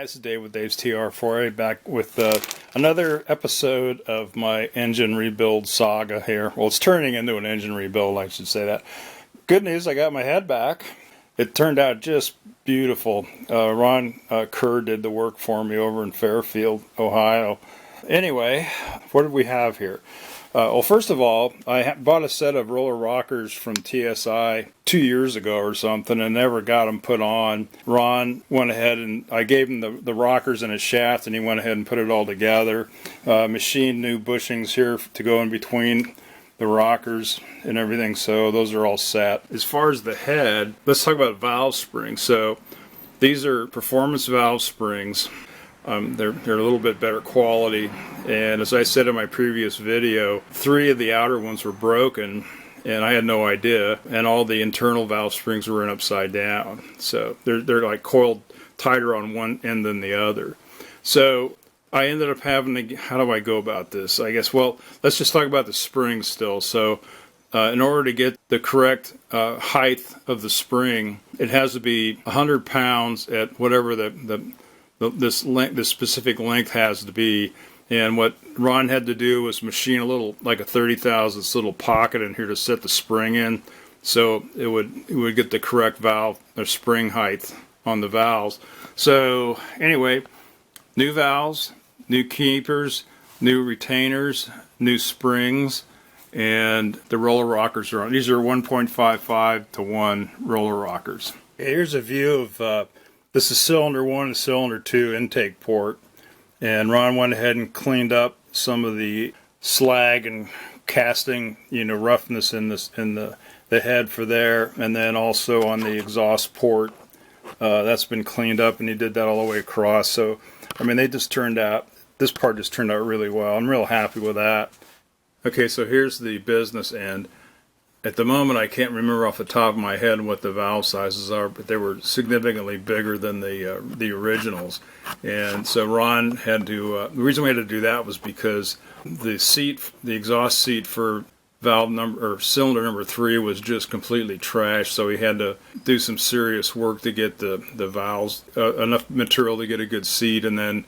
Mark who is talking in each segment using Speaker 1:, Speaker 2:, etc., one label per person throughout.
Speaker 1: guys, it's Dave with Dave's TR4A back with another episode of my engine rebuild saga here. Well, it's turning into an engine rebuild, I should say that. Good news, I got my head back. It turned out just beautiful. Ron Kerr did the work for me over in Fairfield, Ohio. Anyway, what did we have here? Well, first of all, I bought a set of roller rockers from TSI 2 years ago or something and never got them put on. Ron went ahead and I gave him the rockers and a shaft, and he went ahead and put it all together. Machined new bushings here to go in between the rockers and everything, so those are all set. As far as the head, let's talk about valve springs. So these are performance valve springs. They're a little bit better quality, and as I said in my previous video, 3 of the outer ones were broken and I had no idea, and all the internal valve springs were in upside down, so they're like coiled tighter on one end than the other. So I ended up having to, how do I go about this? I guess, well, let's just talk about the springs still. So in order to get the correct height of the spring, it has to be 100 pounds at whatever this specific length has to be. And what Ron had to do was machine a little, like a 30 thousandths little pocket in here to set the spring in, so it would get the correct valve or spring height on the valves. So anyway, new valves, new keepers, new retainers, new springs, and the roller rockers are on. These are 1.55 to 1 roller rockers. Here's a view of this is cylinder 1 and cylinder 2 intake port, and Ron went ahead and cleaned up some of the slag and casting, roughness in the head for there, and then also on the exhaust port. That's been cleaned up, and he did that all the way across. So, I mean, this part just turned out really well. I'm real happy with that. Okay, so here's the business end. At the moment, I can't remember off the top of my head what the valve sizes are, but they were significantly bigger than the originals. And so Ron had to, the reason we had to do that was because the exhaust seat for cylinder number 3 was just completely trashed, so he had to do some serious work to get the valves, enough material to get a good seat, and then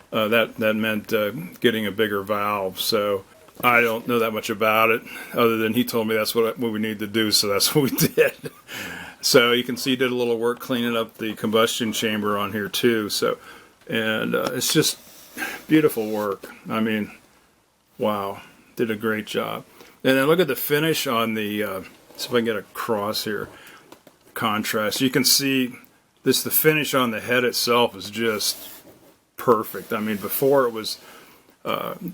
Speaker 1: that meant getting a bigger valve. So I don't know that much about it, other than he told me that's what we need to do, so that's what we did. So you can see he did a little work cleaning up the combustion chamber on here too. So, and it's just beautiful work. I mean, wow, did a great job. And then look at the finish on the, see if I can get across here, contrast. You can see the finish on the head itself is just perfect. I mean, before it was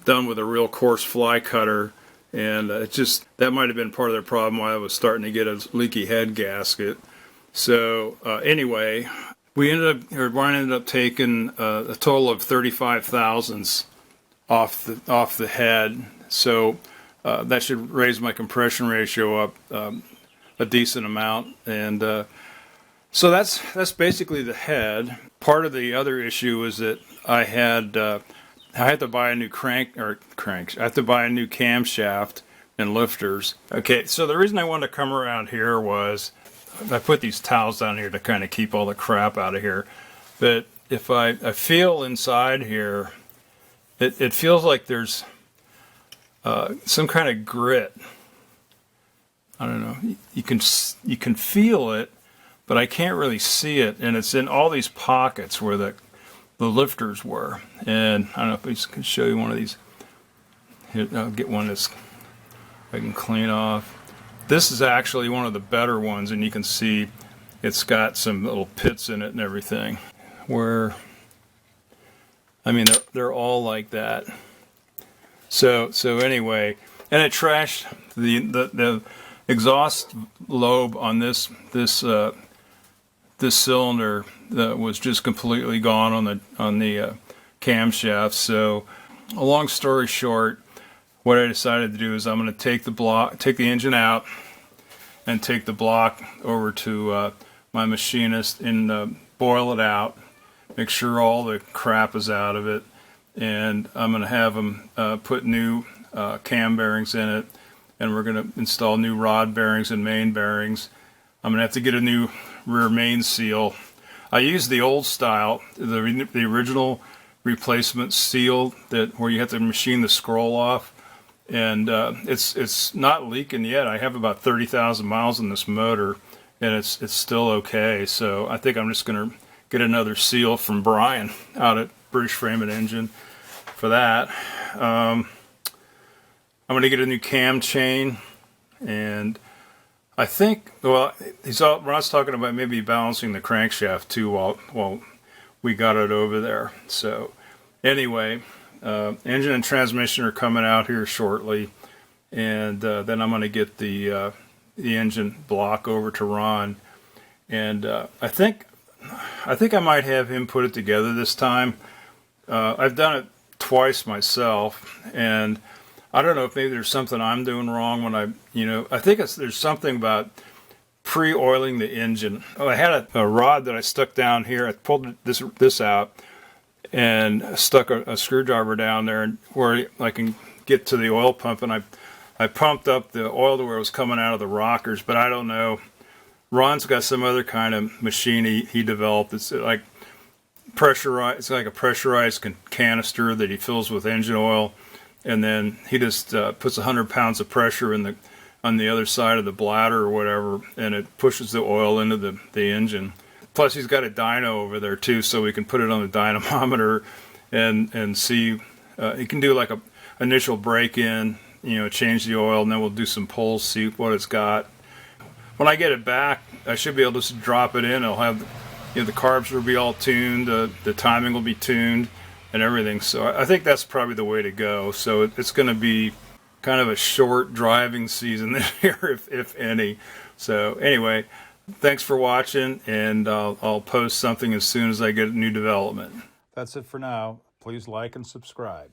Speaker 1: done with a real coarse fly cutter, and that might have been part of the problem why I was starting to get a leaky head gasket. So anyway, Brian ended up taking a total of 35 thousandths off the head. So that should raise my compression ratio up a decent amount, and so that's basically the head. Part of the other issue is that I had to buy a new I have to buy a new camshaft and lifters. Okay, so the reason I wanted to come around here was I put these towels down here to kind of keep all the crap out of here. But if I feel inside here, it feels like there's some kind of grit. I don't know. You can feel it, but I can't really see it, and it's in all these pockets where the lifters were. And I don't know if I can show you one of these. Here, I'll get one that's I can clean off. This is actually one of the better ones, and you can see it's got some little pits in it and everything. Where, I mean, they're all like that. So anyway, and it trashed the exhaust lobe on this cylinder was just completely gone on the camshaft. So, a long story short, what I decided to do is I'm going to take the engine out, and take the block over to my machinist and boil it out, make sure all the crap is out of it, and I'm going to have him put new cam bearings in it, and we're going to install new rod bearings and main bearings. I'm going to have to get a new rear main seal. I used the old style, the original replacement seal where you have to machine the scroll off, and it's not leaking yet. I have about 30,000 miles in this motor, and it's still okay. So I think I'm just going to get another seal from Brian out at British Frame and Engine for that. I'm going to get a new cam chain, and I think, well, Ron's talking about maybe balancing the crankshaft too while we got it over there. So anyway, engine and transmission are coming out here shortly, and then I'm going to get the engine block over to Ron, and I think I might have him put it together this time. I've done it twice myself, and I don't know if maybe there's something I'm doing wrong when I think there's something about pre-oiling the engine. Oh, I had a rod that I stuck down here. I pulled this out and stuck a screwdriver down there where I can get to the oil pump, and I pumped up the oil to where it was coming out of the rockers, but I don't know. Ron's got some other kind of machine he developed. It's like pressurized. It's like a pressurized canister that he fills with engine oil, and then he just puts 100 pounds of pressure on the other side of the bladder or whatever, and it pushes the oil into the engine. Plus, he's got a dyno over there too, so we can put it on the dynamometer and see. He can do like a initial break-in, change the oil, and then we'll do some pulls, see what it's got. When I get it back, I should be able to just drop it in. I'll have, the carbs will be all tuned, the timing will be tuned, and everything. So I think that's probably the way to go. So it's going to be kind of a short driving season this year, if any. So anyway, thanks for watching, and I'll post something as soon as I get a new development. That's it for now. Please like and subscribe.